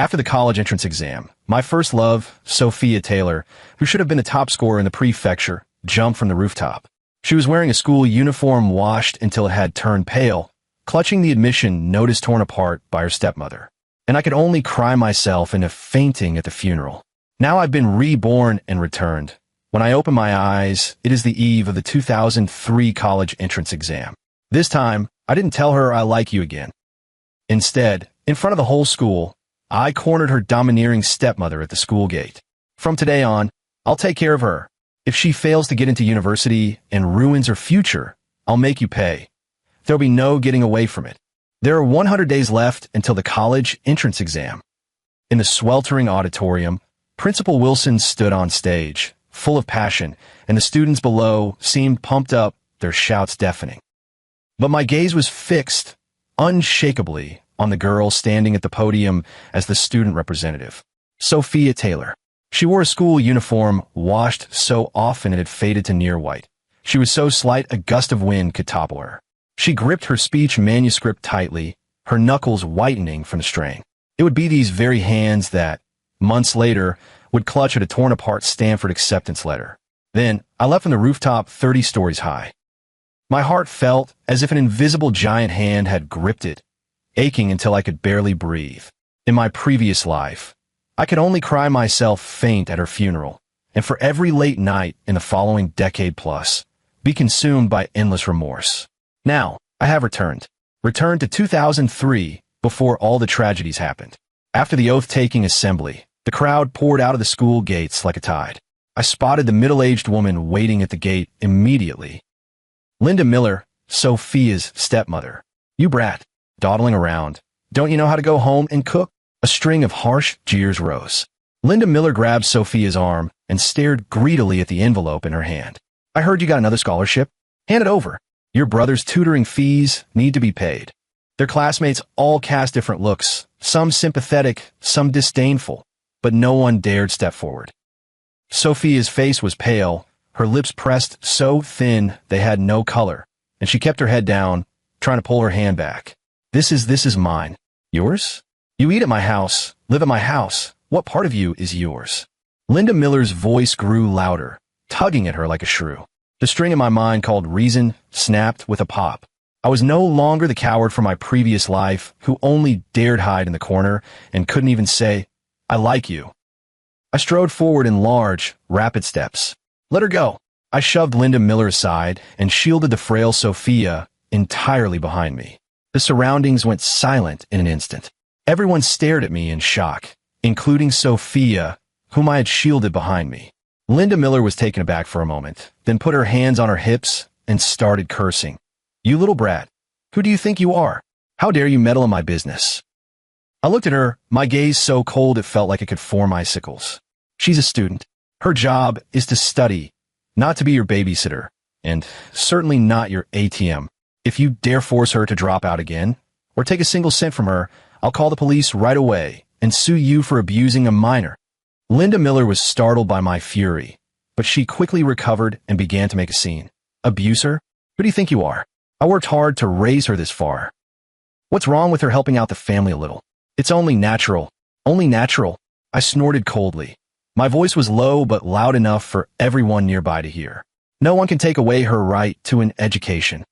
After the college entrance exam, my first love, Sophia Taylor, who should have been the top scorer in the prefecture, jumped from the rooftop. She was wearing a school uniform washed until it had turned pale, clutching the admission notice torn apart by her stepmother. And I could only cry myself into fainting at the funeral. Now I've been reborn and returned. When I open my eyes, it is the eve of the 2003 college entrance exam. This time, I didn't tell her I like you again. Instead, in front of the whole school, I cornered her domineering stepmother at the school gate. From today on, I'll take care of her. If she fails to get into university and ruins her future, I'll make you pay. There'll be no getting away from it. There are 100 days left until the college entrance exam. In the sweltering auditorium, Principal Wilson stood on stage, full of passion, and the students below seemed pumped up, their shouts deafening. But my gaze was fixed, unshakably, on the girl standing at the podium as the student representative, Sophia Taylor. She wore a school uniform washed so often it had faded to near white. She was so slight a gust of wind could topple her. She gripped her speech manuscript tightly, her knuckles whitening from the strain. It would be these very hands that, months later, would clutch at a torn-apart Stanford acceptance letter. Then, I leapt from the rooftop 30 stories high. My heart felt as if an invisible giant hand had gripped it, aching until I could barely breathe. In my previous life, I could only cry myself faint at her funeral, and for every late night in the following decade plus, be consumed by endless remorse. Now, I have returned to 2003 before all the tragedies happened. After the oath-taking assembly, the crowd poured out of the school gates like a tide. I spotted the middle-aged woman waiting at the gate immediately. Linda Miller, Sophia's stepmother. You brat. Dawdling around. Don't you know how to go home and cook? A string of harsh jeers rose. Linda Miller grabbed Sophia's arm and stared greedily at the envelope in her hand. I heard you got another scholarship. Hand it over. Your brother's tutoring fees need to be paid. Their classmates all cast different looks, some sympathetic, some disdainful, but no one dared step forward. Sophia's face was pale, her lips pressed so thin they had no color, and she kept her head down, trying to pull her hand back. This is mine. Yours? You eat at my house, live at my house. What part of you is yours? Linda Miller's voice grew louder, tugging at her like a shrew. The string in my mind called reason snapped with a pop. I was no longer the coward from my previous life who only dared hide in the corner and couldn't even say, I like you. I strode forward in large, rapid steps. Let her go. I shoved Linda Miller aside and shielded the frail Sophia entirely behind me. The surroundings went silent in an instant. Everyone stared at me in shock, including Sophia, whom I had shielded behind me. Linda Miller was taken aback for a moment, then put her hands on her hips and started cursing. You little brat. Who do you think you are? How dare you meddle in my business? I looked at her, my gaze so cold it felt like it could form icicles. She's a student. Her job is to study, not to be your babysitter, and certainly not your ATM. If you dare force her to drop out again, or take a single cent from her, I'll call the police right away and sue you for abusing a minor. Linda Miller was startled by my fury, but she quickly recovered and began to make a scene. Abuser? Who do you think you are? I worked hard to raise her this far. What's wrong with her helping out the family a little? It's only natural. Only natural. I snorted coldly. My voice was low but loud enough for everyone nearby to hear. No one can take away her right to an education.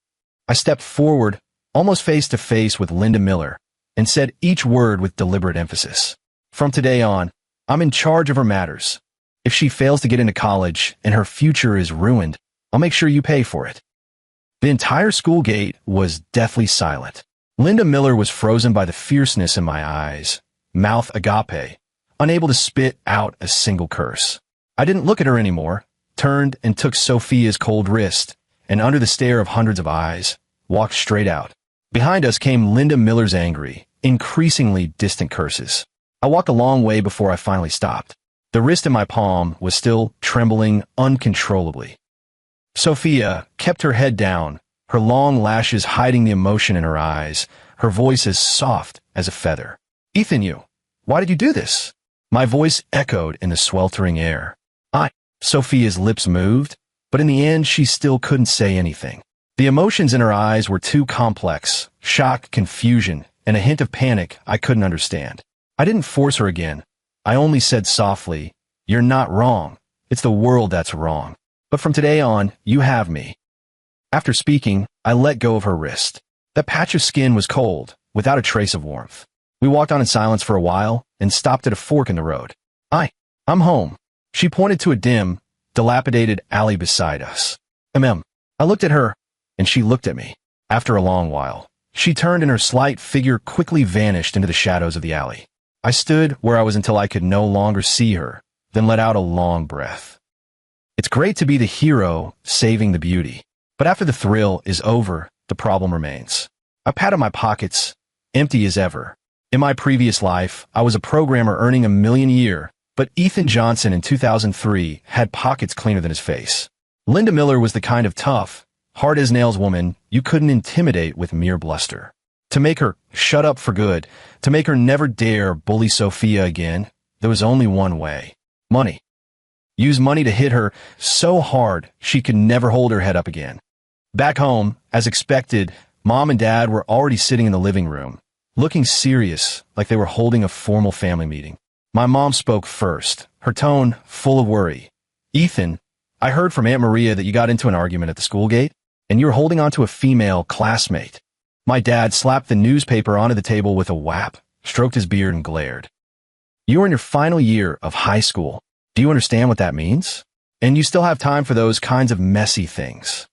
I stepped forward, almost face to face with Linda Miller, and said each word with deliberate emphasis. From today on, I'm in charge of her matters. If she fails to get into college and her future is ruined, I'll make sure you pay for it. The entire school gate was deathly silent. Linda Miller was frozen by the fierceness in my eyes, mouth agape, unable to spit out a single curse. I didn't look at her anymore, turned and took Sophia's cold wrist, and under the stare of hundreds of eyes, walked straight out. Behind us came Linda Miller's angry, increasingly distant curses. I walked a long way before I finally stopped. The wrist in my palm was still trembling uncontrollably. Sophia kept her head down, her long lashes hiding the emotion in her eyes, her voice as soft as a feather. Ethan, why did you do this? My voice echoed in the sweltering air. Sophia's lips moved, but in the end she still couldn't say anything. The emotions in her eyes were too complex, shock, confusion, and a hint of panic I couldn't understand. I didn't force her again. I only said softly, "You're not wrong. It's the world that's wrong. But from today on, you have me." After speaking, I let go of her wrist. That patch of skin was cold, without a trace of warmth. We walked on in silence for a while and stopped at a fork in the road. I'm home." She pointed to a dim, dilapidated alley beside us. I looked at her, and she looked at me. After a long while, she turned and her slight figure quickly vanished into the shadows of the alley. I stood where I was until I could no longer see her, then let out a long breath. It's great to be the hero saving the beauty, but after the thrill is over, the problem remains. I patted my pockets, empty as ever. In my previous life, I was a programmer earning $1 million a year, but Ethan Johnson in 2003 had pockets cleaner than his face. Linda Miller was the kind of tough, hard-as-nails woman you couldn't intimidate with mere bluster. To make her shut up for good, to make her never dare bully Sophia again, there was only one way. Money. Use money to hit her so hard she could never hold her head up again. Back home, as expected, Mom and Dad were already sitting in the living room, looking serious, like they were holding a formal family meeting. My mom spoke first, her tone full of worry. "Ethan, I heard from Aunt Maria that you got into an argument at the school gate, and you were holding on to a female classmate." My dad slapped the newspaper onto the table with a whap, stroked his beard and glared. "You are in your final year of high school. Do you understand what that means? And you still have time for those kinds of messy things."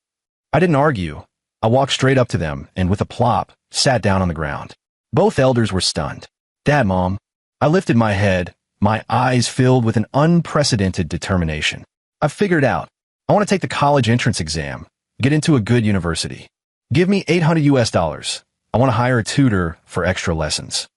I didn't argue. I walked straight up to them and with a plop, sat down on the ground. Both elders were stunned. "Dad, Mom." I lifted my head, my eyes filled with an unprecedented determination. "I've figured out. I want to take the college entrance exam, get into a good university. Give me $800 US. I want to hire a tutor for extra lessons.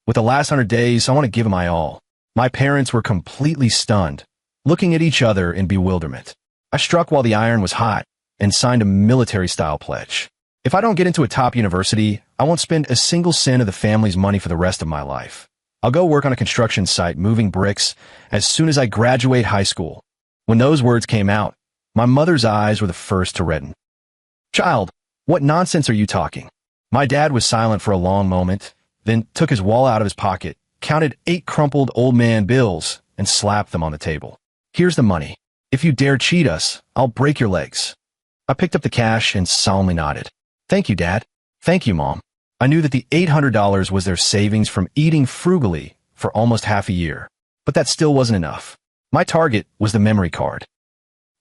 With the last 100 days, I want to give my all." My parents were completely stunned, looking at each other in bewilderment. I struck while the iron was hot and signed a military-style pledge. "If I don't get into a top university, I won't spend a single cent of the family's money for the rest of my life. I'll go work on a construction site moving bricks as soon as I graduate high school." When those words came out, my mother's eyes were the first to redden. "Child, what nonsense are you talking?" My dad was silent for a long moment, then took his wallet out of his pocket, counted 8 crumpled old man bills, and slapped them on the table. "Here's the money. If you dare cheat us, I'll break your legs." I picked up the cash and solemnly nodded. "Thank you, Dad. Thank you, Mom." I knew that the $800 was their savings from eating frugally for almost half a year, but that still wasn't enough. My target was the memory card.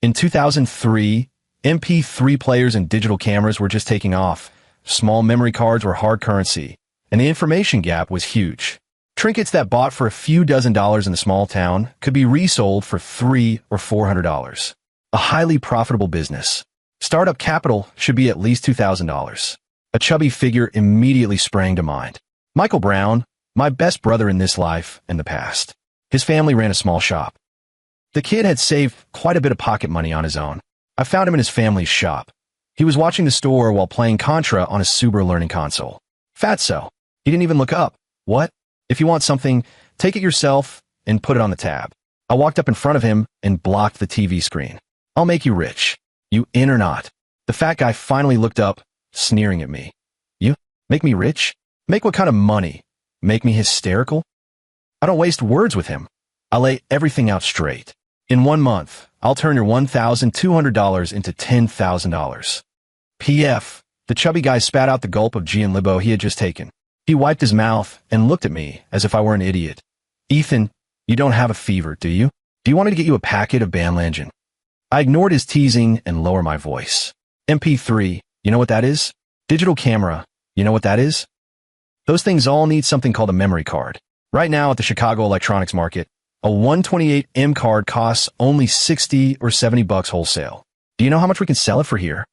In 2003, MP3 players and digital cameras were just taking off. Small memory cards were hard currency, and the information gap was huge. Trinkets that bought for a few dozen dollars in the small town could be resold for $300 or $400. A highly profitable business. Startup capital should be at least $2,000. A chubby figure immediately sprang to mind. Michael Brown, my best brother in this life and the past. His family ran a small shop. The kid had saved quite a bit of pocket money on his own. I found him in his family's shop. He was watching the store while playing Contra on a Subaru learning console. Fatso. He didn't even look up. "What? If you want something, take it yourself and put it on the tab." I walked up in front of him and blocked the TV screen. "I'll make you rich. You in or not?" The fat guy finally looked up, sneering at me. "You? Make me rich? Make what kind of money? Make me hysterical?" I don't waste words with him. I lay everything out straight. "In 1 month, I'll turn your $1,200 into $10,000. PF. The chubby guy spat out the gulp of gin Libo he had just taken. He wiped his mouth and looked at me as if I were an idiot. "Ethan, you don't have a fever, do you? Do you want me to get you a packet of Banlangen?" I ignored his teasing and lowered my voice. "MP3, you know what that is? Digital camera, you know what that is? Those things all need something called a memory card. Right now at the Chicago electronics market, a 128M card costs only $60 or $70 wholesale. Do you know how much we can sell it for here?"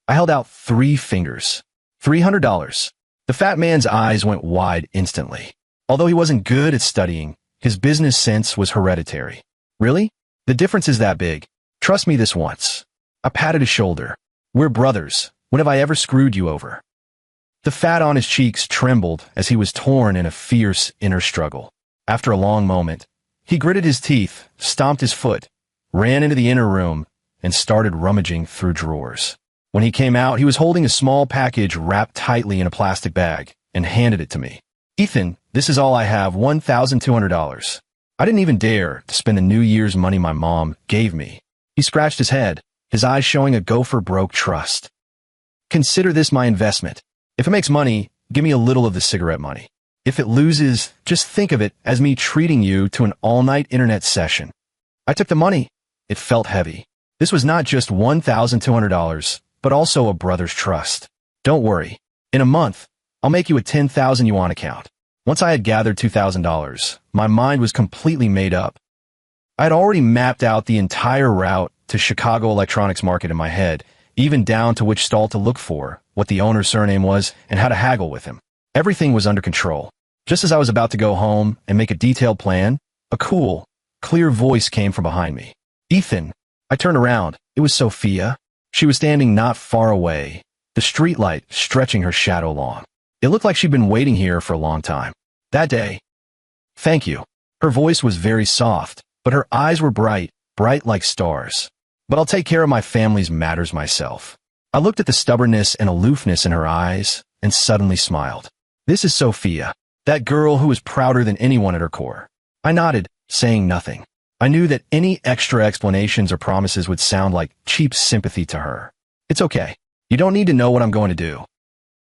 I held out 3 fingers. $300. The fat man's eyes went wide instantly. Although he wasn't good at studying, his business sense was hereditary. "Really? The difference is that big. Trust me this once." I patted his shoulder. "We're brothers. When have I ever screwed you over?" The fat on his cheeks trembled as he was torn in a fierce inner struggle. After a long moment, he gritted his teeth, stomped his foot, ran into the inner room, and started rummaging through drawers. When he came out, he was holding a small package wrapped tightly in a plastic bag and handed it to me. Ethan, this is all I have, $1,200. I didn't even dare to spend the New Year's money my mom gave me. He scratched his head, his eyes showing a gopher-broke trust. Consider this my investment. If it makes money, give me a little of the cigarette money. If it loses, just think of it as me treating you to an all-night internet session. I took the money. It felt heavy. This was not just $1,200, but also a brother's trust. Don't worry. In a month, I'll make you a 10,000 yuan account. Once I had gathered $2,000, my mind was completely made up. I had already mapped out the entire route to Chicago electronics market in my head, even down to which stall to look for, what the owner's surname was, and how to haggle with him. Everything was under control. Just as I was about to go home and make a detailed plan, a cool, clear voice came from behind me. Ethan. I turned around. It was Sophia. She was standing not far away, the streetlight stretching her shadow along. It looked like she'd been waiting here for a long time. That day. Thank you. Her voice was very soft, but her eyes were bright like stars. But I'll take care of my family's matters myself. I looked at the stubbornness and aloofness in her eyes and suddenly smiled. This is Sophia, that girl who was prouder than anyone at her core. I nodded, saying nothing. I knew that any extra explanations or promises would sound like cheap sympathy to her. It's okay. You don't need to know what I'm going to do.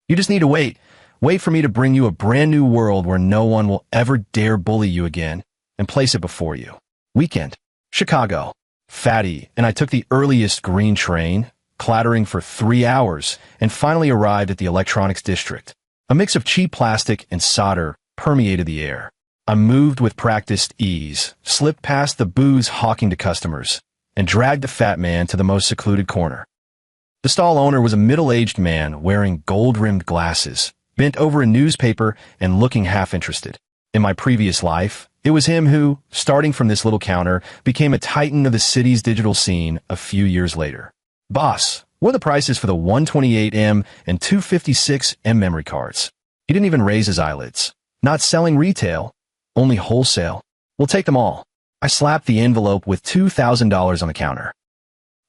You just need to wait. Wait for me to bring you a brand new world where no one will ever dare bully you again and place it before you. Weekend. Chicago. Fatty and I took the earliest green train, clattering for 3 hours, and finally arrived at the electronics district. A mix of cheap plastic and solder permeated the air. I moved with practiced ease, slipped past the booze hawking to customers, and dragged the fat man to the most secluded corner. The stall owner was a middle-aged man wearing gold-rimmed glasses, bent over a newspaper and looking half-interested. In my previous life, it was him who, starting from this little counter, became a titan of the city's digital scene a few years later. Boss, what are the prices for the 128M and 256M memory cards? He didn't even raise his eyelids. Not selling retail, only wholesale. We'll take them all. I slapped the envelope with $2,000 on the counter.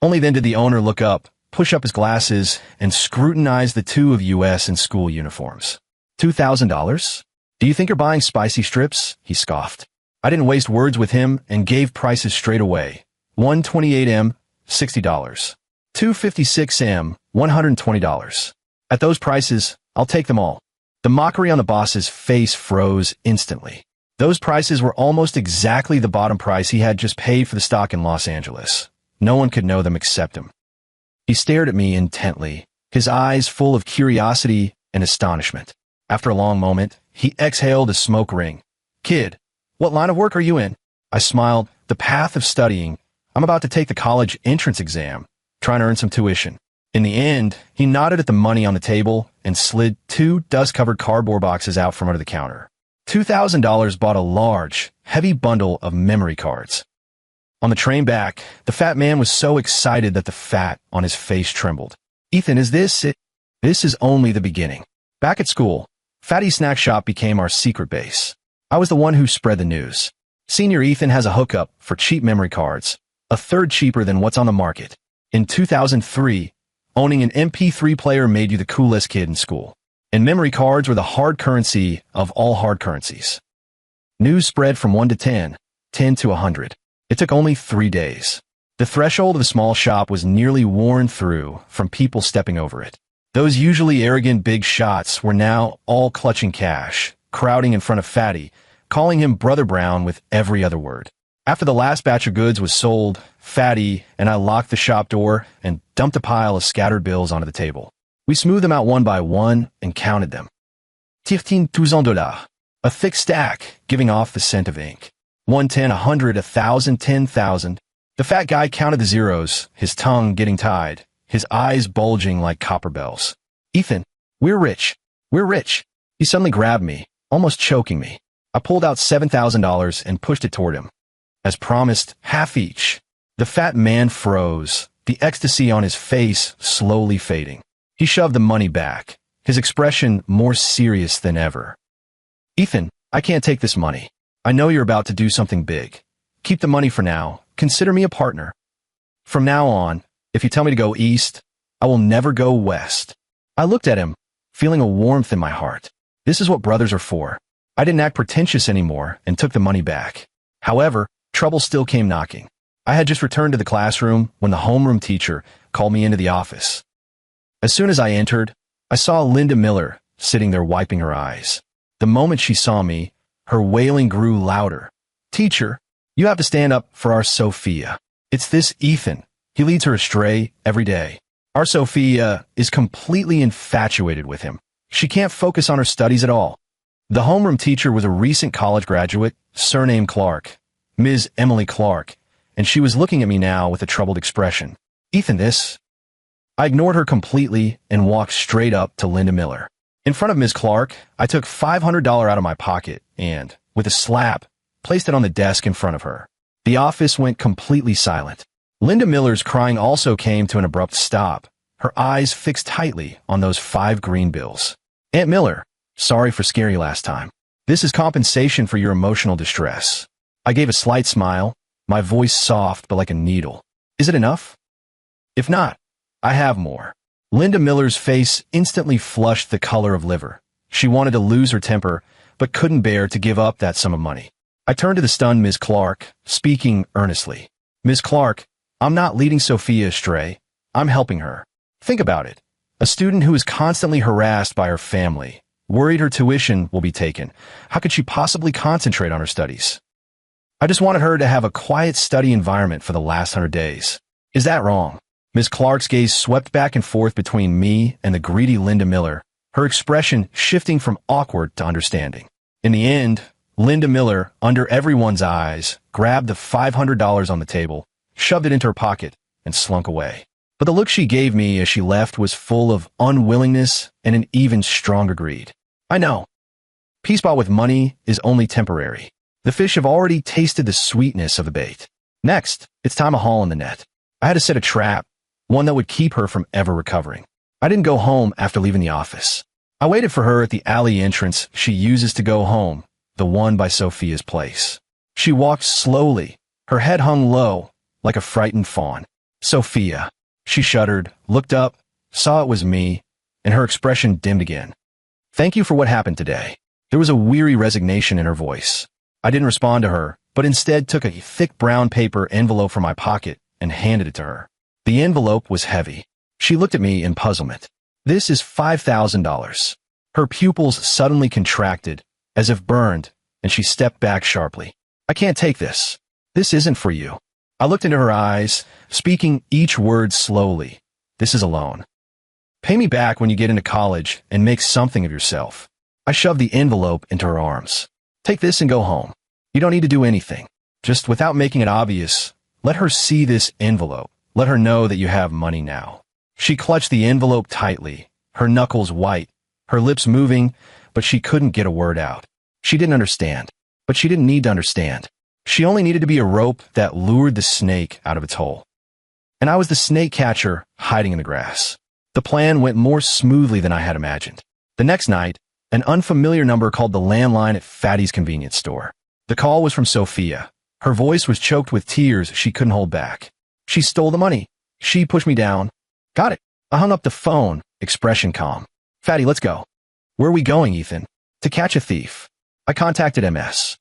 Only then did the owner look up, push up his glasses, and scrutinize the two of US and school uniforms. $2,000? Do you think you're buying spicy strips? He scoffed. I didn't waste words with him and gave prices straight away. 128M, $60. 256M, $120. At those prices, I'll take them all. The mockery on the boss's face froze instantly. Those prices were almost exactly the bottom price he had just paid for the stock in Los Angeles. No one could know them except him. He stared at me intently, his eyes full of curiosity and astonishment. After a long moment, he exhaled a smoke ring. Kid, what line of work are you in? I smiled. The path of studying. I'm about to take the college entrance exam, trying to earn some tuition. In the end, he nodded at the money on the table and slid 2 dust-covered cardboard boxes out from under the counter. $2,000 bought a large, heavy bundle of memory cards. On the train back, the fat man was so excited that the fat on his face trembled. Ethan, is this it? This is only the beginning. Back at school, Fatty's snack shop became our secret base. I was the one who spread the news. Senior Ethan has a hookup for cheap memory cards, a third cheaper than what's on the market. In 2003, owning an MP3 player made you the coolest kid in school. And memory cards were the hard currency of all hard currencies. News spread from 1 to 10, 10 to 100. It took only 3 days. The threshold of the small shop was nearly worn through from people stepping over it. Those usually arrogant big shots were now all clutching cash, crowding in front of Fatty, calling him Brother Brown with every other word. After the last batch of goods was sold, Fatty and I locked the shop door and dumped a pile of scattered bills onto the table. We smoothed them out one by one and counted them. $13,000, a thick stack, giving off the scent of ink. 110, 100, 1,000, 10,000. The fat guy counted the zeros, his tongue getting tied, his eyes bulging like copper bells. Ethan, we're rich. We're rich. He suddenly grabbed me, almost choking me. I pulled out $7,000 and pushed it toward him. As promised, half each. The fat man froze, the ecstasy on his face slowly fading. He shoved the money back, his expression more serious than ever. Ethan, I can't take this money. I know you're about to do something big. Keep the money for now. Consider me a partner. From now on, if you tell me to go east, I will never go west. I looked at him, feeling a warmth in my heart. This is what brothers are for. I didn't act pretentious anymore and took the money back. However, trouble still came knocking. I had just returned to the classroom when the homeroom teacher called me into the office. As soon as I entered, I saw Linda Miller sitting there wiping her eyes. The moment she saw me, her wailing grew louder. "Teacher, you have to stand up for our Sophia. It's this Ethan. He leads her astray every day. Our Sophia is completely infatuated with him. She can't focus on her studies at all." The homeroom teacher was a recent college graduate, surnamed Clark, Ms. Emily Clark, and she was looking at me now with a troubled expression. "Ethan, this." I ignored her completely and walked straight up to Linda Miller. In front of Ms. Clark, I took $500 out of my pocket and, with a slap, placed it on the desk in front of her. The office went completely silent. Linda Miller's crying also came to an abrupt stop, her eyes fixed tightly on those 5 green bills. "Aunt Miller, sorry for scaring you last time. This is compensation for your emotional distress." I gave a slight smile, my voice soft but like a needle. "Is it enough? If not, I have more." Linda Miller's face instantly flushed the color of liver. She wanted to lose her temper, but couldn't bear to give up that sum of money. I turned to the stunned Ms. Clark, speaking earnestly. "Ms. Clark, I'm not leading Sophia astray. I'm helping her. Think about it. A student who is constantly harassed by her family, worried her tuition will be taken. How could she possibly concentrate on her studies? I just wanted her to have a quiet study environment for the last 100 days. Is that wrong?" Ms. Clark's gaze swept back and forth between me and the greedy Linda Miller, her expression shifting from awkward to understanding. In the end, Linda Miller, under everyone's eyes, grabbed the $500 on the table, shoved it into her pocket, and slunk away. But the look she gave me as she left was full of unwillingness and an even stronger greed. I know. Peace bought with money is only temporary. The fish have already tasted the sweetness of the bait. Next, it's time to haul in the net. I had to set a trap, one that would keep her from ever recovering. I didn't go home after leaving the office. I waited for her at the alley entrance she uses to go home, the one by Sophia's place. She walked slowly, her head hung low, like a frightened fawn. "Sophia." She shuddered, looked up, saw it was me, and her expression dimmed again. "Thank you for what happened today." There was a weary resignation in her voice. I didn't respond to her, but instead took a thick brown paper envelope from my pocket and handed it to her. The envelope was heavy. She looked at me in puzzlement. "This is $5,000. Her pupils suddenly contracted, as if burned, and she stepped back sharply. "I can't take this. This isn't for you." I looked into her eyes, speaking each word slowly. "This is a loan. Pay me back when you get into college and make something of yourself." I shoved the envelope into her arms. "Take this and go home. You don't need to do anything. Just without making it obvious, let her see this envelope. Let her know that you have money now." She clutched the envelope tightly, her knuckles white, her lips moving, but she couldn't get a word out. She didn't understand, but she didn't need to understand. She only needed to be a rope that lured the snake out of its hole. And I was the snake catcher hiding in the grass. The plan went more smoothly than I had imagined. The next night, an unfamiliar number called the landline at Fatty's convenience store. The call was from Sophia. Her voice was choked with tears she couldn't hold back. "She stole the money. She pushed me down." "Got it." I hung up the phone, expression calm. "Fatty, let's go." "Where are we going, Ethan?" "To catch a thief." I contacted MS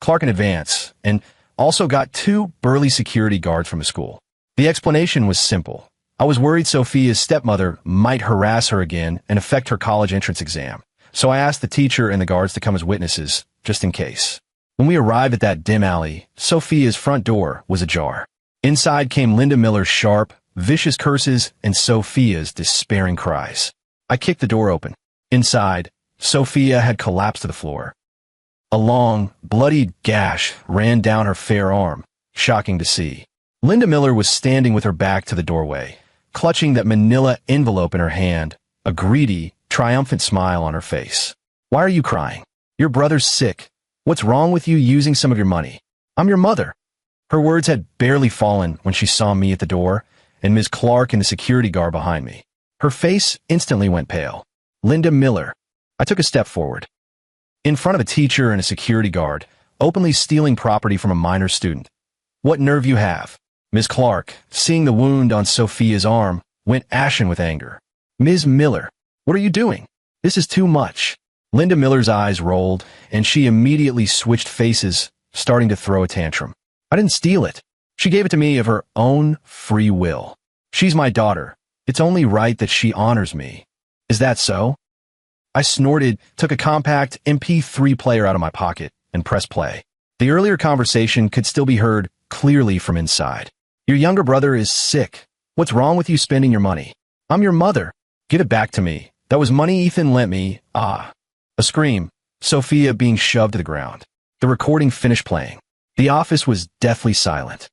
Clark in advance, and also got 2 burly security guards from the school. The explanation was simple. I was worried Sophia's stepmother might harass her again and affect her college entrance exam, so I asked the teacher and the guards to come as witnesses, just in case. When we arrived at that dim alley, Sophia's front door was ajar. Inside came Linda Miller's sharp, vicious curses and Sophia's despairing cries. I kicked the door open. Inside, Sophia had collapsed to the floor. A long, bloodied gash ran down her fair arm, shocking to see. Linda Miller was standing with her back to the doorway, clutching that manila envelope in her hand, a greedy, triumphant smile on her face. "Why are you crying? Your brother's sick. What's wrong with you using some of your money? I'm your mother." Her words had barely fallen when she saw me at the door and Ms. Clark and the security guard behind me. Her face instantly went pale. "Linda Miller." I took a step forward. In front of a teacher and a security guard, openly stealing property from a minor student. "What nerve you have." Ms. Clark, seeing the wound on Sophia's arm, went ashen with anger. "Ms. Miller, what are you doing? This is too much." Linda Miller's eyes rolled, and she immediately switched faces, starting to throw a tantrum. I didn't steal it. She gave it to me of her own free will. She's my daughter. It's only right that she honors me. Is that so? I snorted, took a compact MP3 player out of my pocket, and pressed play. The earlier conversation could still be heard clearly from inside. Your younger brother is sick. What's wrong with you spending your money? I'm your mother. Give it back to me. That was money Ethan lent me. Ah. A scream. Sophia being shoved to the ground. The recording finished playing. The office was deathly silent.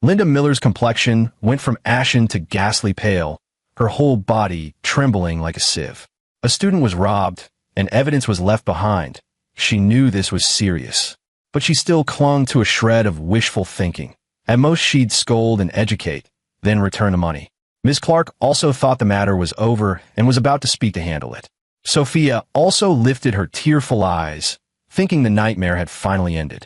Linda Miller's complexion went from ashen to ghastly pale, her whole body trembling like a sieve. A student was robbed, and evidence was left behind. She knew this was serious, but she still clung to a shred of wishful thinking. At most, she'd scold and educate, then return the money. Ms. Clark also thought the matter was over and was about to speak to handle it. Sophia also lifted her tearful eyes, thinking the nightmare had finally ended.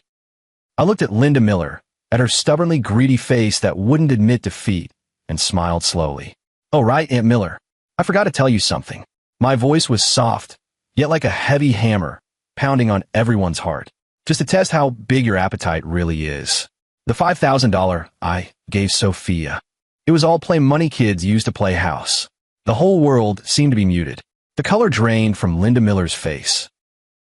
I looked at Linda Miller, at her stubbornly greedy face that wouldn't admit defeat, and smiled slowly. Oh, right, Aunt Miller. I forgot to tell you something. My voice was soft, yet like a heavy hammer, pounding on everyone's heart, just to test how big your appetite really is. The $5,000 I gave Sophia. It was all play money kids used to play house. The whole world seemed to be muted. The color drained from Linda Miller's face.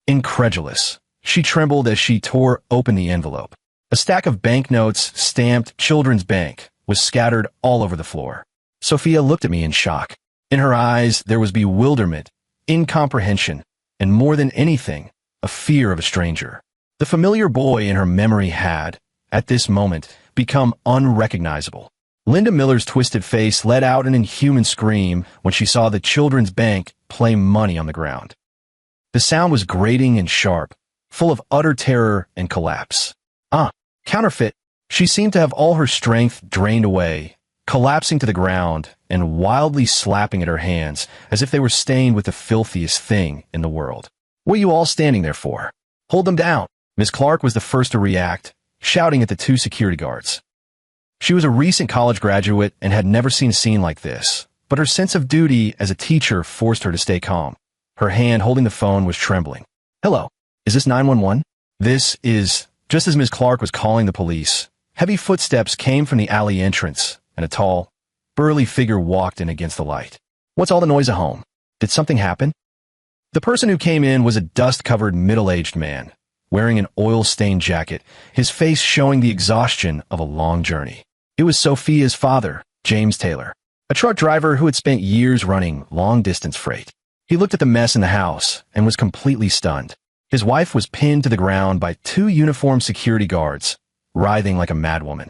Incredulous, she trembled as she tore open the envelope. A stack of banknotes stamped Children's Bank was scattered all over the floor. Sophia looked at me in shock. In her eyes, there was bewilderment, incomprehension, and more than anything, a fear of a stranger. The familiar boy in her memory had, at this moment, become unrecognizable. Linda Miller's twisted face let out an inhuman scream when she saw the Children's Bank play money on the ground. The sound was grating and sharp, full of utter terror and collapse. Counterfeit. She seemed to have all her strength drained away, collapsing to the ground and wildly slapping at her hands as if they were stained with the filthiest thing in the world. What are you all standing there for? Hold them down. Miss Clark was the first to react, shouting at the two security guards. She was a recent college graduate and had never seen a scene like this, but her sense of duty as a teacher forced her to stay calm. Her hand holding the phone was trembling. Hello, is this 911? This is... Just as Ms. Clark was calling the police, heavy footsteps came from the alley entrance, and a tall, burly figure walked in against the light. What's all the noise at home? Did something happen? The person who came in was a dust-covered middle-aged man, wearing an oil-stained jacket, his face showing the exhaustion of a long journey. It was Sophia's father, James Taylor, a truck driver who had spent years running long-distance freight. He looked at the mess in the house and was completely stunned. His wife was pinned to the ground by two uniformed security guards, writhing like a madwoman.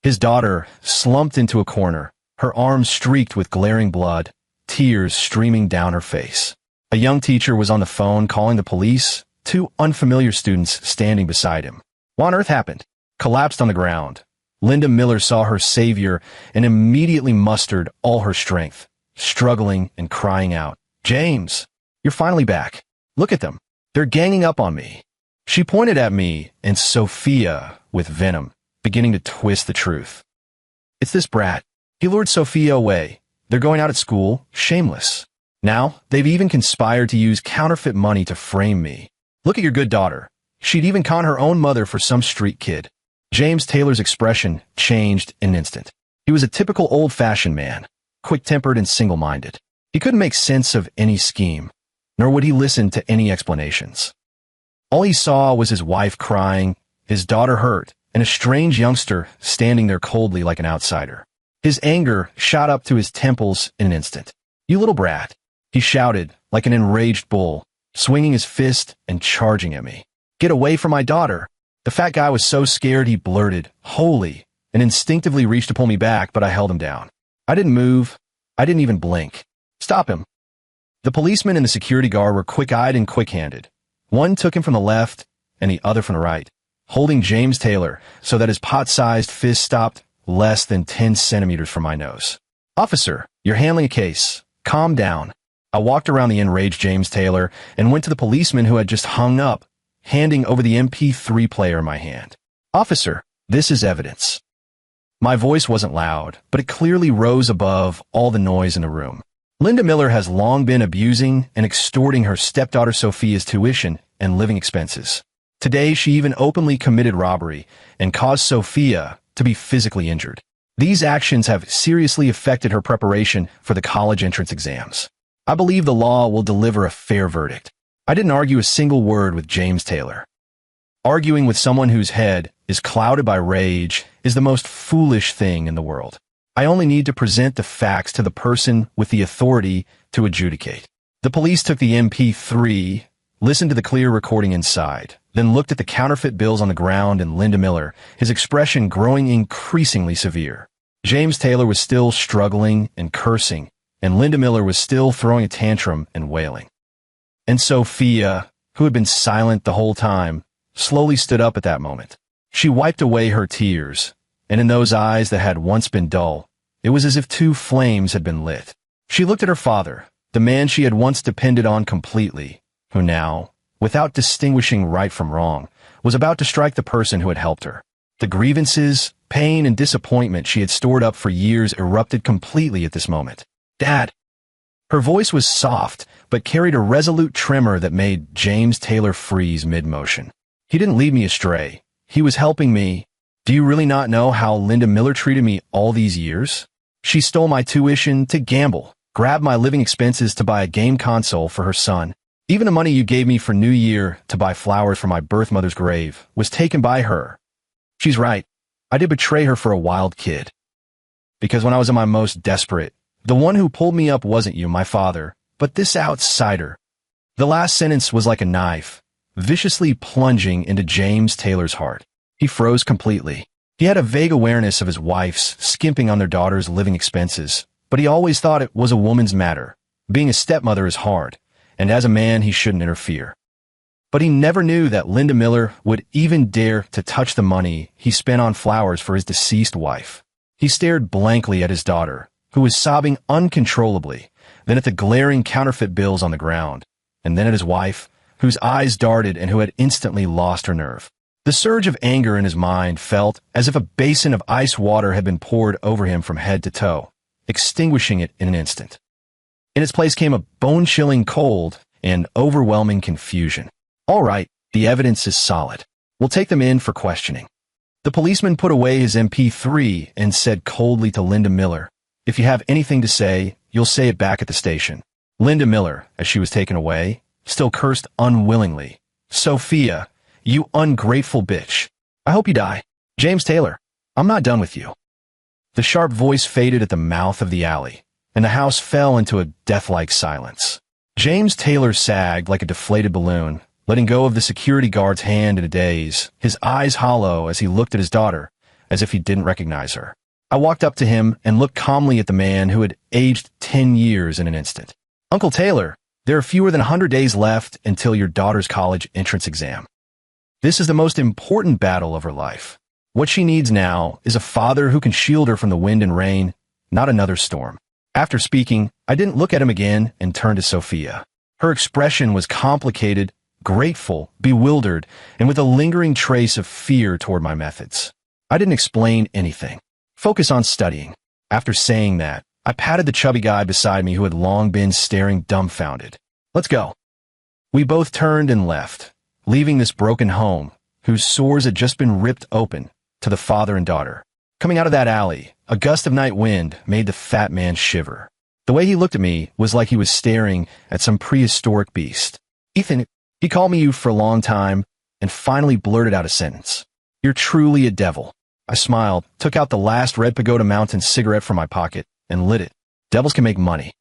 His daughter slumped into a corner, her arms streaked with glaring blood, tears streaming down her face. A young teacher was on the phone calling the police, two unfamiliar students standing beside him. What on earth happened? Collapsed on the ground. Linda Miller saw her savior and immediately mustered all her strength, struggling and crying out, James, you're finally back. Look at them. They're ganging up on me. She pointed at me and Sophia with venom, beginning to twist the truth. It's this brat. He lured Sophia away. They're going out at school, shameless. Now, they've even conspired to use counterfeit money to frame me. Look at your good daughter. She'd even con her own mother for some street kid. James Taylor's expression changed in an instant. He was a typical old-fashioned man, quick-tempered and single-minded. He couldn't make sense of any scheme, nor would he listen to any explanations. All he saw was his wife crying, his daughter hurt, and a strange youngster standing there coldly like an outsider. His anger shot up to his temples in an instant. You little brat, he shouted like an enraged bull, swinging his fist and charging at me. Get away from my daughter. The fat guy was so scared he blurted, holy, and instinctively reached to pull me back, but I held him down. I didn't move. I didn't even blink. Stop him. The policeman and the security guard were quick-eyed and quick-handed. One took him from the left and the other from the right, holding James Taylor so that his pot-sized fist stopped less than 10 centimeters from my nose. Officer, you're handling a case. Calm down. I walked around the enraged James Taylor and went to the policeman who had just hung up, handing over the MP3 player in my hand. Officer, this is evidence. My voice wasn't loud, but it clearly rose above all the noise in the room. Linda Miller has long been abusing and extorting her stepdaughter Sophia's tuition and living expenses. Today, she even openly committed robbery and caused Sophia to be physically injured. These actions have seriously affected her preparation for the college entrance exams. I believe the law will deliver a fair verdict. I didn't argue a single word with James Taylor. Arguing with someone whose head is clouded by rage is the most foolish thing in the world. I only need to present the facts to the person with the authority to adjudicate. The police took the MP3, listened to the clear recording inside, then looked at the counterfeit bills on the ground and Linda Miller, his expression growing increasingly severe. James Taylor was still struggling and cursing, and Linda Miller was still throwing a tantrum and wailing. And Sophia, who had been silent the whole time, slowly stood up at that moment. She wiped away her tears, and in those eyes that had once been dull, it was as if two flames had been lit. She looked at her father, the man she had once depended on completely, who now, without distinguishing right from wrong, was about to strike the person who had helped her. The grievances, pain, and disappointment she had stored up for years erupted completely at this moment. "Dad!" Her voice was soft, but carried a resolute tremor that made James Taylor freeze mid-motion. "He didn't lead me astray. He was helping me. Do you really not know how Linda Miller treated me all these years? She stole my tuition to gamble, grabbed my living expenses to buy a game console for her son. Even the money you gave me for New Year to buy flowers for my birth mother's grave was taken by her. She's right. I did betray her for a wild kid. Because when I was at my most desperate, the one who pulled me up wasn't you, my father, but this outsider." The last sentence was like a knife, viciously plunging into James Taylor's heart. He froze completely. He had a vague awareness of his wife's skimping on their daughter's living expenses, but he always thought it was a woman's matter. Being a stepmother is hard, and as a man he shouldn't interfere. But he never knew that Linda Miller would even dare to touch the money he spent on flowers for his deceased wife. He stared blankly at his daughter, who was sobbing uncontrollably, then at the glaring counterfeit bills on the ground, and then at his wife, whose eyes darted and who had instantly lost her nerve. The surge of anger in his mind felt as if a basin of ice water had been poured over him from head to toe, extinguishing it in an instant. In its place came a bone-chilling cold and overwhelming confusion. "All right, the evidence is solid. We'll take them in for questioning." The policeman put away his MP3 and said coldly to Linda Miller, "If you have anything to say, you'll say it back at the station." Linda Miller, as she was taken away, still cursed unwillingly. "Sophia, you ungrateful bitch. I hope you die. James Taylor, I'm not done with you." The sharp voice faded at the mouth of the alley, and the house fell into a death-like silence. James Taylor sagged like a deflated balloon, letting go of the security guard's hand in a daze, his eyes hollow as he looked at his daughter, as if he didn't recognize her. I walked up to him and looked calmly at the man who had aged 10 years in an instant. "Uncle Taylor, there are fewer than 100 days left until your daughter's college entrance exam. This is the most important battle of her life. What she needs now is a father who can shield her from the wind and rain, not another storm." After speaking, I didn't look at him again and turned to Sophia. Her expression was complicated, grateful, bewildered, and with a lingering trace of fear toward my methods. I didn't explain anything. Focus on studying. After saying that, I patted the chubby guy beside me who had long been staring dumbfounded. "Let's go." We both turned and left, leaving this broken home, whose sores had just been ripped open, to the father and daughter. Coming out of that alley, a gust of night wind made the fat man shiver. The way he looked at me was like he was staring at some prehistoric beast. "Ethan," he called me you for a long time, and finally blurted out a sentence. "You're truly a devil." I smiled, took out the last Red Pagoda Mountain cigarette from my pocket, and lit it. Devils can make money.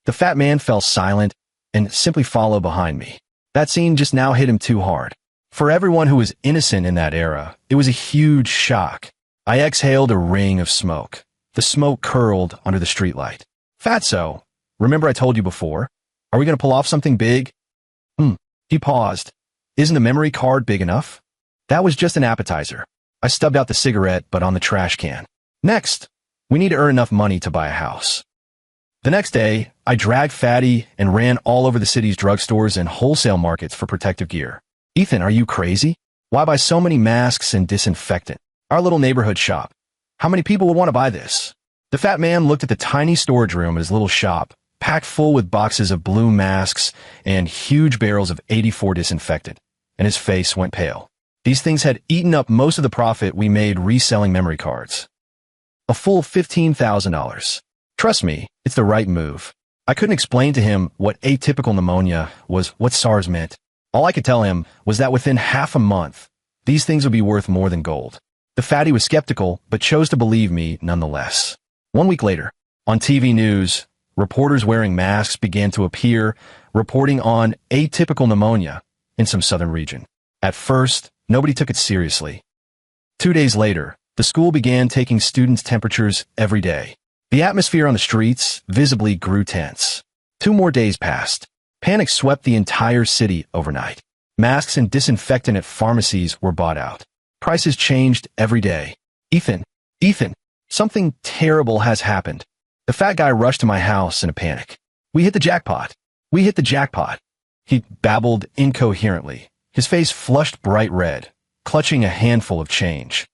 The fat man fell silent and simply followed behind me. That scene just now hit him too hard. For everyone who was innocent in that era, it was a huge shock. I exhaled a ring of smoke. The smoke curled under the streetlight. "Fatso, remember I told you before? Are we going to pull off something big?" He paused. "Isn't the memory card big enough?" That was just an appetizer. I stubbed out the cigarette, but on the trash can. "Next, we need to earn enough money to buy a house." The next day, I dragged Fatty and ran all over the city's drugstores and wholesale markets for protective gear. "Ethan, are you crazy? Why buy so many masks and disinfectant? Our little neighborhood shop. How many people would want to buy this?" The fat man looked at the tiny storage room at his little shop, packed full with boxes of blue masks and huge barrels of 84 disinfectant, and his face went pale. These things had eaten up most of the profit we made reselling memory cards. A full $15,000. Trust me, it's the right move. I couldn't explain to him what atypical pneumonia was, what SARS meant. All I could tell him was that within half a month, these things would be worth more than gold. The fatty was skeptical, but chose to believe me nonetheless. 1 week later, on TV news, reporters wearing masks began to appear, reporting on atypical pneumonia in some southern region. At first, nobody took it seriously. 2 days later, the school began taking students' temperatures every day. The atmosphere on the streets visibly grew tense. 2 more days passed. Panic swept the entire city overnight. Masks and disinfectant at pharmacies were bought out. Prices changed every day. Ethan, something terrible has happened. The fat guy rushed to my house in a panic. We hit the jackpot. He babbled incoherently, his face flushed bright red, clutching a handful of change.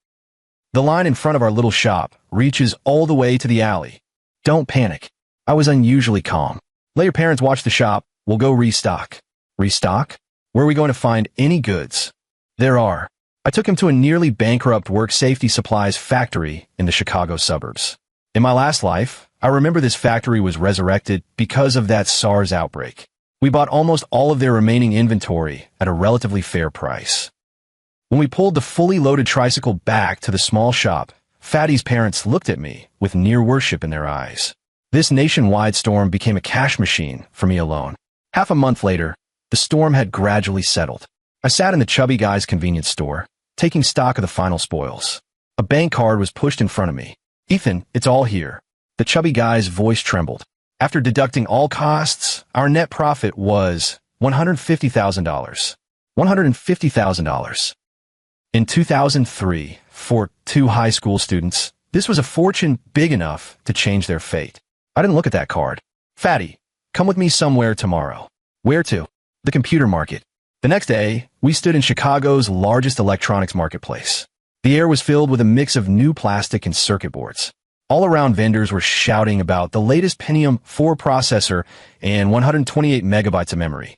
The line in front of our little shop reaches all the way to the alley. Don't panic. I was unusually calm. Let your parents watch the shop. We'll go restock. Restock? Where are we going to find any goods? There are. I took him to a nearly bankrupt work safety supplies factory in the Chicago suburbs. In my last life, I remember this factory was resurrected because of that SARS outbreak. We bought almost all of their remaining inventory at a relatively fair price. When we pulled the fully loaded tricycle back to the small shop, Fatty's parents looked at me with near worship in their eyes. This nationwide storm became a cash machine for me alone. Half a month later, the storm had gradually settled. I sat in the chubby guy's convenience store, taking stock of the final spoils. A bank card was pushed in front of me. Ethan, it's all here. The chubby guy's voice trembled. After deducting all costs, our net profit was $150,000. $150,000. In 2003, for 2 high school students, this was a fortune big enough to change their fate. I didn't look at that card. Fatty, come with me somewhere tomorrow. Where to? The computer market. The next day, we stood in Chicago's largest electronics marketplace. The air was filled with a mix of new plastic and circuit boards. All around, vendors were shouting about the latest Pentium 4 processor and 128 megabytes of memory.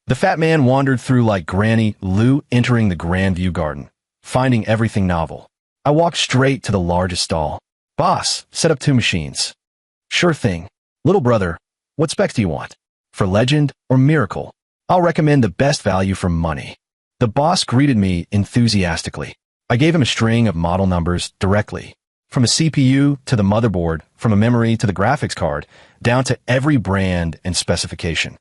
The fat man wandered through like Granny Lou entering the Grandview Garden, finding everything novel. I walked straight to the largest stall. Boss, set up 2 machines. Sure thing. Little brother, what specs do you want? For Legend or Miracle? I'll recommend the best value for money. The boss greeted me enthusiastically. I gave him a string of model numbers directly. From a CPU to the motherboard, from a memory to the graphics card, down to every brand and specification.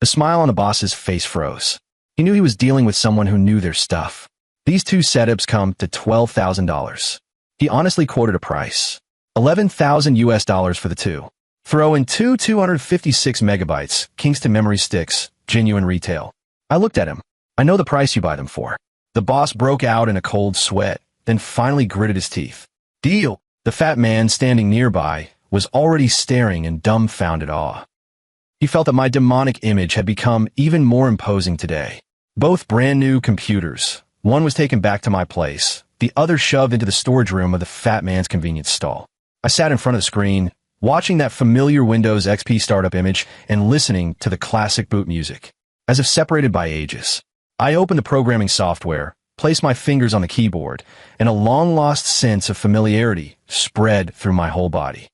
The smile on the boss's face froze. He knew he was dealing with someone who knew their stuff. These 2 setups come to $12,000. He honestly quoted a price. $11,000 US for the 2. Throw in 2 256 megabytes, Kingston memory sticks, genuine retail. I looked at him. I know the price you buy them for. The boss broke out in a cold sweat, then finally gritted his teeth. Deal. The fat man standing nearby was already staring in dumbfounded awe. He felt that my demonic image had become even more imposing today. Both brand new computers. One was taken back to my place, the other shoved into the storage room of the fat man's convenience stall. I sat in front of the screen, watching that familiar Windows XP startup image and listening to the classic boot music. As if separated by ages, I opened the programming software, placed my fingers on the keyboard, and a long-lost sense of familiarity spread through my whole body.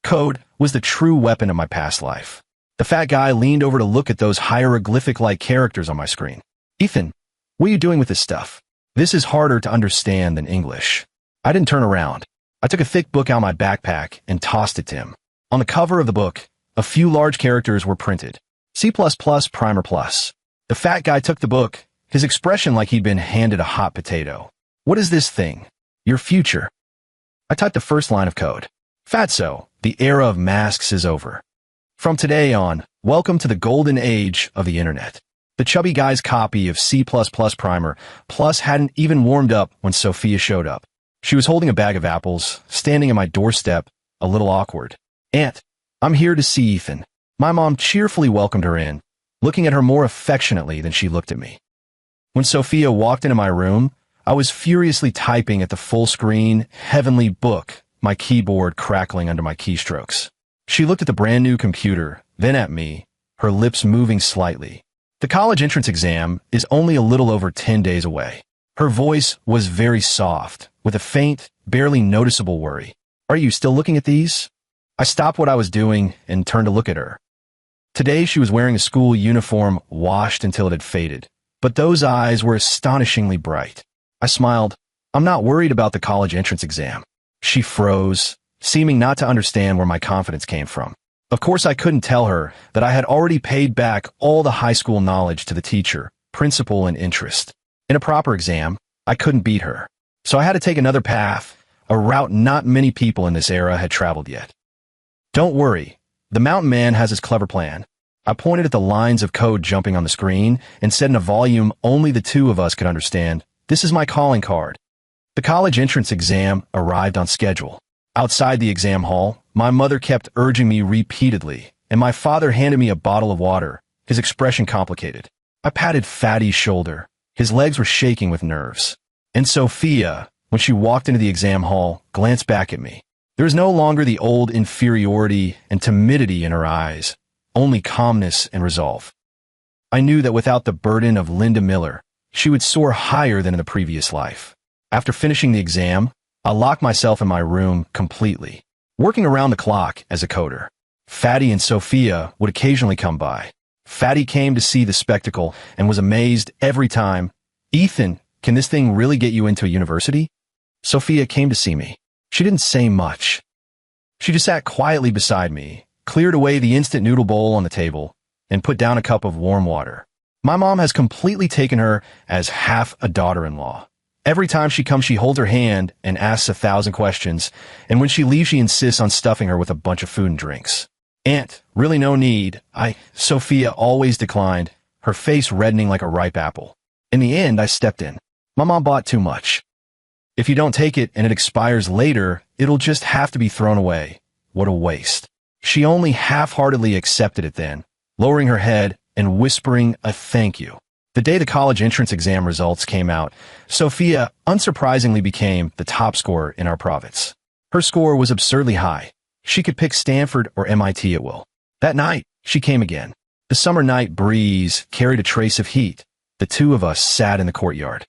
Code was the true weapon of my past life. The fat guy leaned over to look at those hieroglyphic-like characters on my screen. Ethan, what are you doing with this stuff? This is harder to understand than English. I didn't turn around. I took a thick book out of my backpack and tossed it to him. On the cover of the book, a few large characters were printed. C++ Primer Plus. The fat guy took the book, his expression like he'd been handed a hot potato. What is this thing? Your future. I typed the first line of code. Fatso, the era of masks is over. From today on, welcome to the golden age of the internet. The chubby guy's copy of C++ Primer Plus hadn't even warmed up when Sophia showed up. She was holding a bag of apples, standing at my doorstep, a little awkward. Aunt, I'm here to see Ethan. My mom cheerfully welcomed her in, looking at her more affectionately than she looked at me. When Sophia walked into my room, I was furiously typing at the full-screen, heavenly book, my keyboard crackling under my keystrokes. She looked at the brand new computer, then at me, her lips moving slightly. The college entrance exam is only a little over 10 days away. Her voice was very soft, with a faint, barely noticeable worry. Are you still looking at these? I stopped what I was doing and turned to look at her. Today she was wearing a school uniform washed until it had faded, but those eyes were astonishingly bright. I smiled. I'm not worried about the college entrance exam. She froze, seeming not to understand where my confidence came from. Of course, I couldn't tell her that I had already paid back all the high school knowledge to the teacher, principal, and interest. In a proper exam, I couldn't beat her. So I had to take another path, a route not many people in this era had traveled yet. Don't worry, the mountain man has his clever plan. I pointed at the lines of code jumping on the screen and said in a volume only the two of us could understand, "This is my calling card." The college entrance exam arrived on schedule. Outside the exam hall, my mother kept urging me repeatedly, and my father handed me a bottle of water, his expression complicated. I patted Fatty's shoulder. His legs were shaking with nerves. And Sophia, when she walked into the exam hall, glanced back at me. There was no longer the old inferiority and timidity in her eyes, only calmness and resolve. I knew that without the burden of Linda Miller, she would soar higher than in the previous life. After finishing the exam, I locked myself in my room completely, working around the clock as a coder. Fatty and Sophia would occasionally come by. Fatty came to see the spectacle and was amazed every time. "Ethan, can this thing really get you into a university?" Sophia came to see me. She didn't say much. She just sat quietly beside me, cleared away the instant noodle bowl on the table, and put down a cup of warm water. My mom has completely taken her as half a daughter-in-law. Every time she comes, she holds her hand and asks 1,000 questions, and when she leaves, she insists on stuffing her with a bunch of food and drinks. "Aunt, really no need." Sophia always declined, her face reddening like a ripe apple. In the end, I stepped in. "My mom bought too much. If you don't take it and it expires later, it'll just have to be thrown away. What a waste." She only half-heartedly accepted it then, lowering her head and whispering a thank you. The day the college entrance exam results came out, Sophia unsurprisingly became the top scorer in our province. Her score was absurdly high. She could pick Stanford or MIT at will. That night, she came again. The summer night breeze carried a trace of heat. The two of us sat in the courtyard.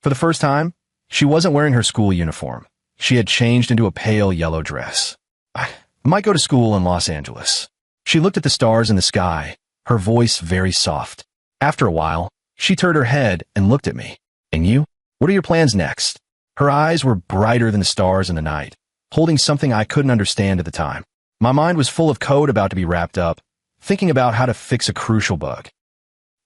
For the first time, she wasn't wearing her school uniform. She had changed into a pale yellow dress. "I might go to school in Los Angeles." She looked at the stars in the sky, her voice very soft. After a while, she turned her head and looked at me. "And you? What are your plans next?" Her eyes were brighter than the stars in the night, holding something I couldn't understand at the time. My mind was full of code about to be wrapped up, thinking about how to fix a crucial bug.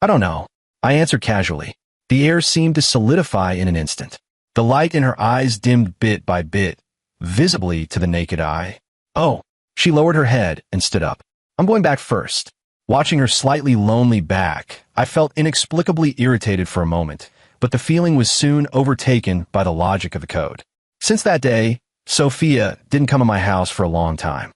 "I don't know," I answered casually. The air seemed to solidify in an instant. The light in her eyes dimmed bit by bit, visibly to the naked eye. "Oh." She lowered her head and stood up. "I'm going back first." Watching her slightly lonely back, I felt inexplicably irritated for a moment, but the feeling was soon overtaken by the logic of the code. Since that day, Sophia didn't come to my house for a long time.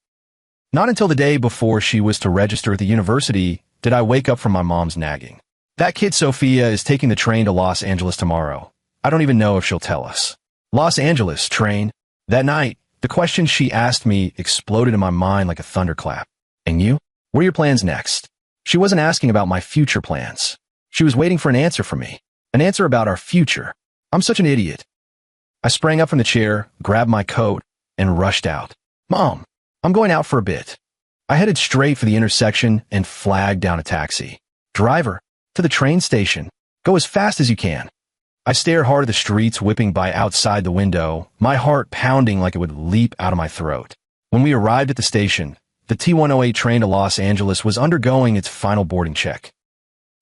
Not until the day before she was to register at the university did I wake up from my mom's nagging. "That kid Sophia is taking the train to Los Angeles tomorrow. I don't even know if she'll tell us." Los Angeles, train. That night, the question she asked me exploded in my mind like a thunderclap. "And you? What are your plans next?" She wasn't asking about my future plans. She was waiting for an answer from me. An answer about our future. I'm such an idiot. I sprang up from the chair, grabbed my coat, and rushed out. "Mom, I'm going out for a bit." I headed straight for the intersection and flagged down a taxi. "Driver, to the train station. Go as fast as you can." I stared hard at the streets whipping by outside the window, my heart pounding like it would leap out of my throat. When we arrived at the station, the T-108 train to Los Angeles was undergoing its final boarding check.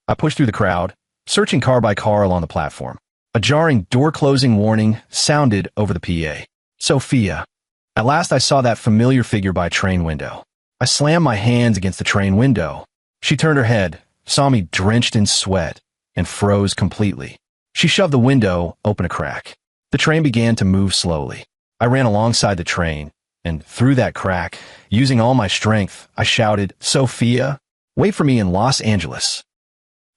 I pushed through the crowd, searching car by car along the platform. A jarring door-closing warning sounded over the PA. "Sophia." At last I saw that familiar figure by a train window. I slammed my hands against the train window. She turned her head, saw me drenched in sweat, and froze completely. She shoved the window open a crack. The train began to move slowly. I ran alongside the train, and through that crack, using all my strength, I shouted, "Sophia, wait for me in Los Angeles.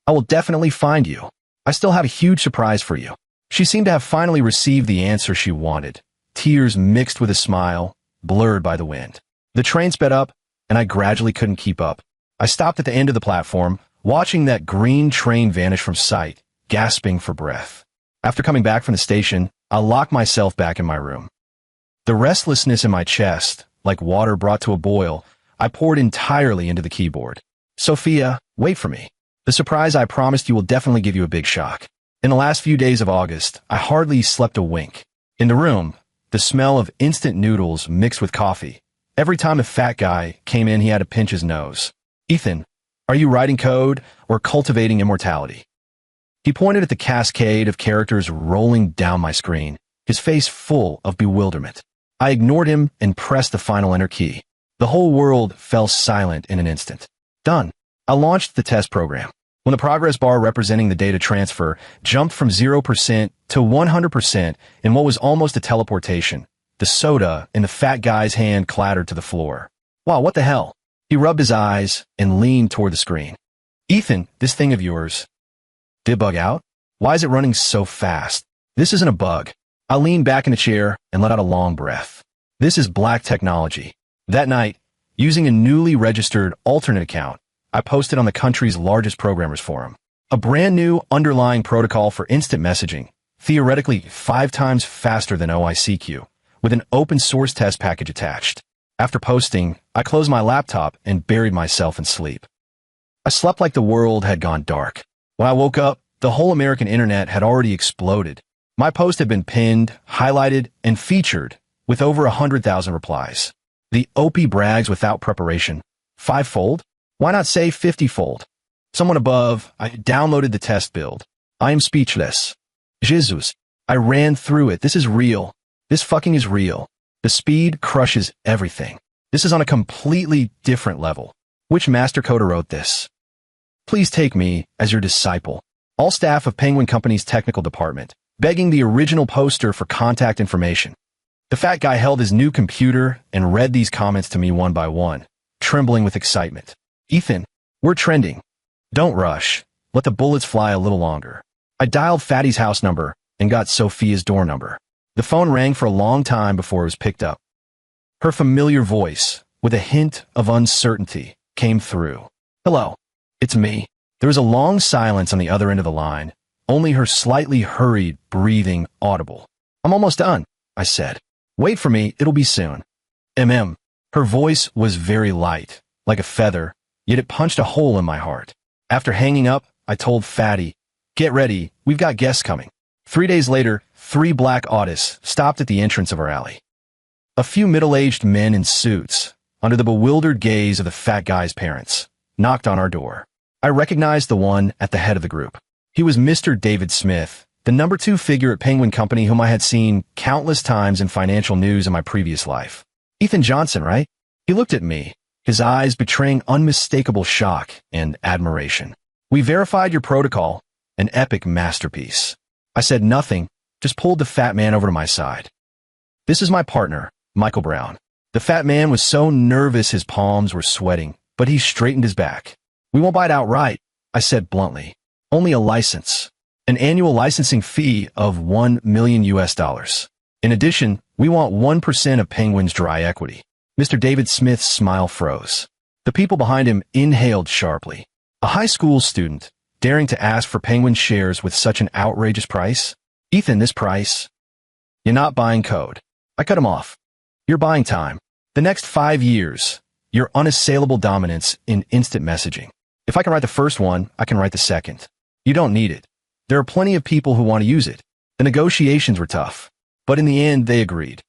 I will definitely find you. I still have a huge surprise for you." She seemed to have finally received the answer she wanted. Tears mixed with a smile, blurred by the wind. The train sped up, and I gradually couldn't keep up. I stopped at the end of the platform, watching that green train vanish from sight, gasping for breath. After coming back from the station, I locked myself back in my room. The restlessness in my chest, like water brought to a boil, I poured entirely into the keyboard. Sophia, wait for me. The surprise I promised you will definitely give you a big shock. In the last few days of August, I hardly slept a wink. In the room, the smell of instant noodles mixed with coffee. Every time a fat guy came in, he had to pinch his nose. Ethan, are you writing code or cultivating immortality? He pointed at the cascade of characters rolling down my screen, his face full of bewilderment. I ignored him and pressed the final enter key. The whole world fell silent in an instant. Done. I launched the test program. When the progress bar representing the data transfer jumped from 0% to 100% in what was almost a teleportation, the soda in the fat guy's hand clattered to the floor. Wow, what the hell? He rubbed his eyes and leaned toward the screen. Ethan, this thing of yours. Did it bug out? Why is it running so fast? This isn't a bug. I leaned back in the chair and let out a long breath. This is black technology. That night, using a newly registered alternate account, I posted on the country's largest programmers forum. A brand new underlying protocol for instant messaging, theoretically 5 times faster than OICQ, with an open source test package attached. After posting, I closed my laptop and buried myself in sleep. I slept like the world had gone dark. When I woke up, the whole American internet had already exploded. My post had been pinned, highlighted, and featured with over 100,000 replies. The OP brags without preparation. 5-fold? Why not say 50-fold? Someone above, I downloaded the test build. I am speechless. Jesus. I ran through it. This is real. This fucking is real. The speed crushes everything. This is on a completely different level. Which master coder wrote this? Please take me as your disciple. All staff of Penguin Company's technical department, begging the original poster for contact information. The fat guy held his new computer and read these comments to me one by one, trembling with excitement. Ethan, we're trending. Don't rush. Let the bullets fly a little longer. I dialed Fatty's house number and got Sophia's door number. The phone rang for a long time before it was picked up. Her familiar voice, with a hint of uncertainty, came through. Hello, it's me. There was a long silence on the other end of the line, only her slightly hurried breathing audible. I'm almost done, I said. Wait for me, it'll be soon. Her voice was very light, like a feather, yet it punched a hole in my heart. After hanging up, I told Fatty, get ready, we've got guests coming. 3 days later, 3 black Audis stopped at the entrance of our alley. A few middle-aged men in suits, under the bewildered gaze of the fat guy's parents, knocked on our door. I recognized the one at the head of the group. He was Mr. David Smith, the number 2 figure at Penguin Company whom I had seen countless times in financial news in my previous life. Ethan Johnson, right? He looked at me, his eyes betraying unmistakable shock and admiration. We verified your protocol, an epic masterpiece. I said nothing, just pulled the fat man over to my side. This is my partner, Michael Brown. The fat man was so nervous his palms were sweating, but he straightened his back. We won't buy it outright, I said bluntly. Only a license. An annual licensing fee of $1 million. In addition, we want 1% of Penguin's dry equity. Mr. David Smith's smile froze. The people behind him inhaled sharply. A high school student, daring to ask for Penguin shares with such an outrageous price? Ethan, this price? You're not buying code. I cut him off. You're buying time. The next 5 years, your unassailable dominance in instant messaging. If I can write the first one, I can write the second. You don't need it. There are plenty of people who want to use it. The negotiations were tough, but in the end, they agreed.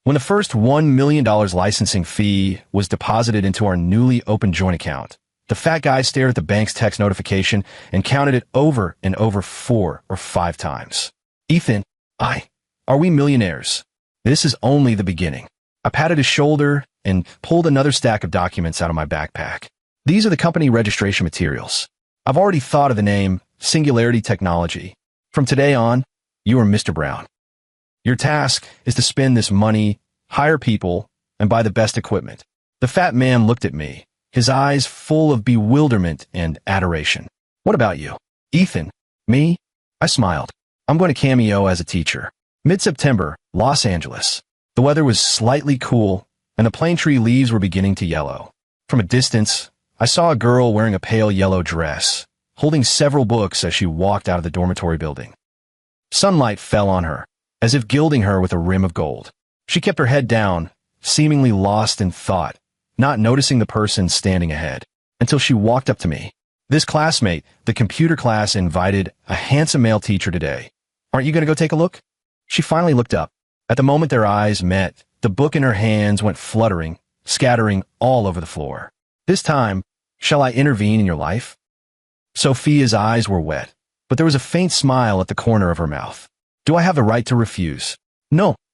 When the first $1 million licensing fee was deposited into our newly opened joint account, the fat guy stared at the bank's text notification and counted it over and over 4 or 5 times. Ethan, are we millionaires? This is only the beginning. I patted his shoulder and pulled another stack of documents out of my backpack. These are the company registration materials. I've already thought of the name Singularity Technology. From today on, you are Mr. Brown. Your task is to spend this money, hire people, and buy the best equipment. The fat man looked at me, his eyes full of bewilderment and adoration. What about you? Ethan? Me? I smiled. I'm going to cameo as a teacher. Mid-September, Los Angeles. The weather was slightly cool, and the plane tree leaves were beginning to yellow. From a distance, I saw a girl wearing a pale yellow dress, holding several books as she walked out of the dormitory building. Sunlight fell on her, as if gilding her with a rim of gold. She kept her head down, seemingly lost in thought, not noticing the person standing ahead, until she walked up to me. This classmate, the computer class, invited a handsome male teacher today. Aren't you going to go take a look? She finally looked up. At the moment their eyes met, the book in her hands went fluttering, scattering all over the floor. This time, shall I intervene in your life? Sophia's eyes were wet, but there was a faint smile at the corner of her mouth. Do I have the right to refuse? No,